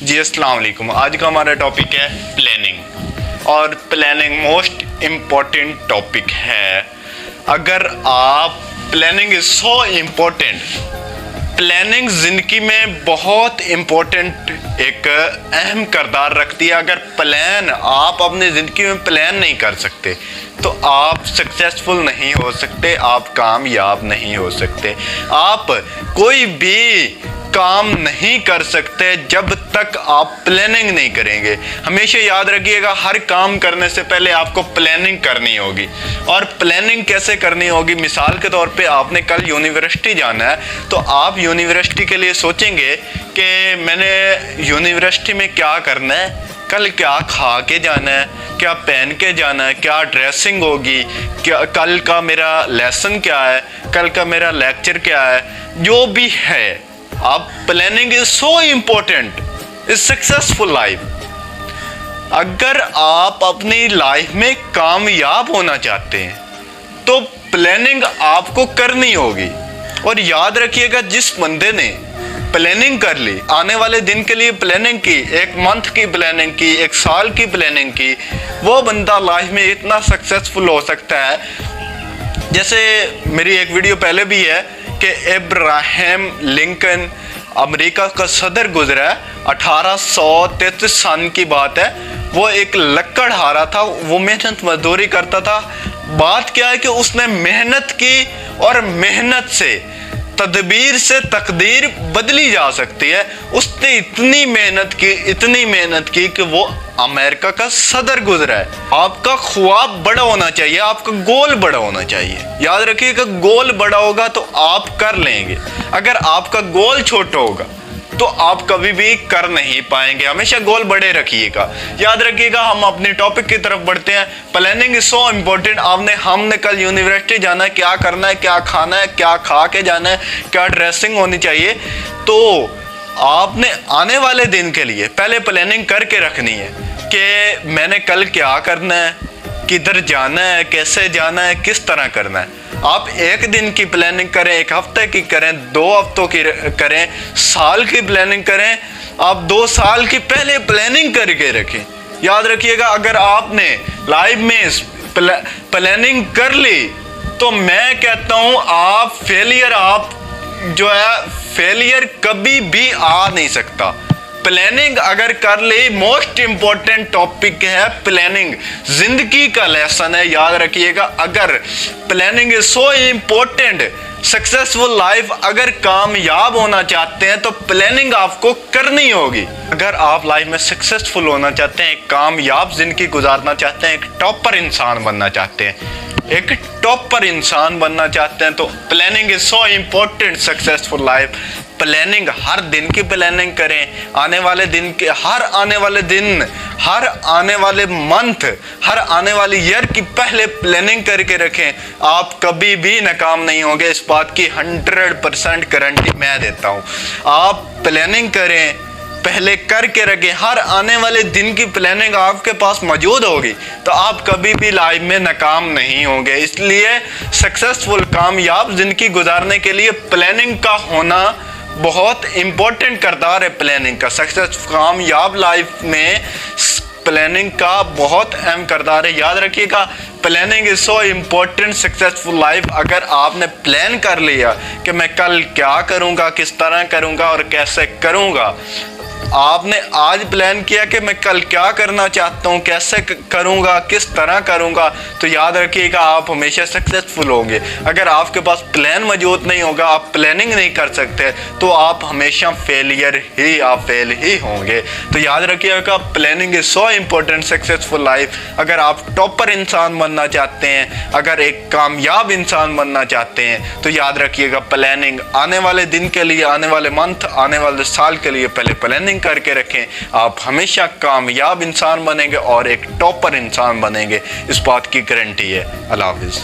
जी अस्सलाम वालेकुम। आज का हमारा टॉपिक है प्लानिंग, और प्लानिंग मोस्ट इम्पॉर्टेंट टॉपिक है। अगर आप planning is so important, planning ज़िंदगी में बहुत इम्पोर्टेंट एक अहम किरदार रखती है। अगर प्लान आप अपनी ज़िंदगी में प्लान नहीं कर सकते तो आप सक्सेसफुल नहीं हो सकते, आप कामयाब नहीं हो सकते। आप कोई भी काम नहीं कर सकते जब तक आप प्लानिंग नहीं करेंगे। हमेशा याद रखिएगा, हर काम करने से पहले आपको प्लानिंग करनी होगी। और प्लानिंग कैसे करनी होगी? मिसाल के तौर पे आपने कल यूनिवर्सिटी जाना है, तो आप यूनिवर्सिटी के लिए सोचेंगे कि मैंने यूनिवर्सिटी में क्या करना है, कल क्या खा के जाना है, क्या पहन के जाना है, क्या ड्रेसिंग होगी, क्या कल का मेरा लेसन क्या है, कल का मेरा लेक्चर क्या है, जो भी है। अब planning is so important is successful life. अगर आप अपनी लाइफ में कामयाब होना चाहते हैं तो प्लानिंग आपको करनी होगी। और याद रखिएगा, जिस बंदे ने प्लानिंग कर ली, आने वाले दिन के लिए प्लानिंग की, एक मंथ की प्लानिंग की, एक साल की प्लानिंग की, वो बंदा लाइफ में इतना सक्सेसफुल हो सकता है। जैसे मेरी एक वीडियो पहले भी है कि इब्राहिम लिंकन अमेरिका का सदर गुजरा है, 1833 सन की बात है। वो एक लकड़हारा था, वो मेहनत मजदूरी करता था। बात क्या है कि उसने मेहनत की, और मेहनत से तदबीर से तकदीर बदली जा सकती है। उसने इतनी मेहनत की कि वो अमेरिका का सदर गुजरा है। आपका ख्वाब बड़ा होना चाहिए, आपका गोल बड़ा होना चाहिए। याद रखिएगा, गोल बड़ा होगा तो आप कर लेंगे। अगर आपका गोल छोटा होगा तो आप कभी भी कर नहीं पाएंगे। हमेशा गोल बड़े रखिएगा। याद रखिएगा, हम अपने टॉपिक की तरफ बढ़ते हैं। Planning is so important. हमने कल यूनिवर्सिटी जाना है, क्या करना है, क्या खाना है, क्या खा के जाना है, क्या ड्रेसिंग होनी चाहिए। तो आपने आने वाले दिन के लिए पहले प्लानिंग करके रखनी है कि मैंने कल क्या करना है, किधर जाना है, कैसे जाना है, किस तरह करना है। आप एक दिन की प्लानिंग करें, एक हफ्ते की करें, 2 हफ्तों की करें, साल की प्लानिंग करें। आप 2 साल की पहले प्लानिंग करके रखें। याद रखिएगा, अगर आपने लाइफ में प्लानिंग कर ली तो मैं कहता हूं आप फेलियर कभी भी आ नहीं सकता। प्लानिंग अगर कर ले, मोस्ट इंपॉर्टेंट टॉपिक है प्लानिंग, जिंदगी का लेसन है। याद रखिएगा, अगर planning is so important, successful life अगर कामयाब होना चाहते हैं तो प्लानिंग आपको करनी होगी। अगर आप लाइफ में सक्सेसफुल होना चाहते हैं, एक कामयाब जिंदगी गुजारना चाहते हैं, एक टॉपर इंसान बनना चाहते हैं, तो planning is so important successful life. Planning, हर दिन की प्लानिंग करें। आने वाले दिन के, हर आने वाले मंथ, हर आने वाली ईयर की पहले प्लानिंग करके रखें। आप कभी भी नाकाम नहीं होंगे, इस बात की 100% गारंटी मैं देता हूं। आप प्लानिंग करें, पहले करके रखें। हर आने वाले दिन की प्लानिंग आपके पास मौजूद होगी तो आप कभी भी लाइफ में नाकाम नहीं होंगे। इसलिए सक्सेसफुल कामयाब जिंदगी गुजारने के लिए प्लानिंग का होना बहुत इम्पोर्टेंट किरदार है। प्लानिंग का कामयाब लाइफ में प्लानिंग का बहुत अहम किरदार है। याद रखिएगा, planning is so important successful life. अगर आपने प्लान कर लिया कि मैं कल क्या करूंगा, किस तरह करूंगा और कैसे करूंगा, आपने आज प्लान किया कि मैं कल क्या करना चाहता हूँ, कैसे करूँगा, किस तरह करूँगा, तो याद रखिएगा आप हमेशा सक्सेसफुल होंगे। अगर आपके पास प्लान मौजूद नहीं होगा, आप प्लानिंग नहीं कर सकते, तो आप हमेशा फेल ही होंगे। तो याद रखिएगा, planning is so important successful life. अगर आप टॉपर इंसान बनना चाहते हैं, अगर एक कामयाब इंसान बनना चाहते हैं, तो याद रखिएगा प्लानिंग आने वाले दिन के लिए, आने वाले मंथ, आने वाले साल के लिए पहले प्लानिंग करके रखें। आप हमेशा कामयाब इंसान बनेंगे और एक टॉपर इंसान बनेंगे, इस बात की गारंटी है। अल्लाह हाफिज़।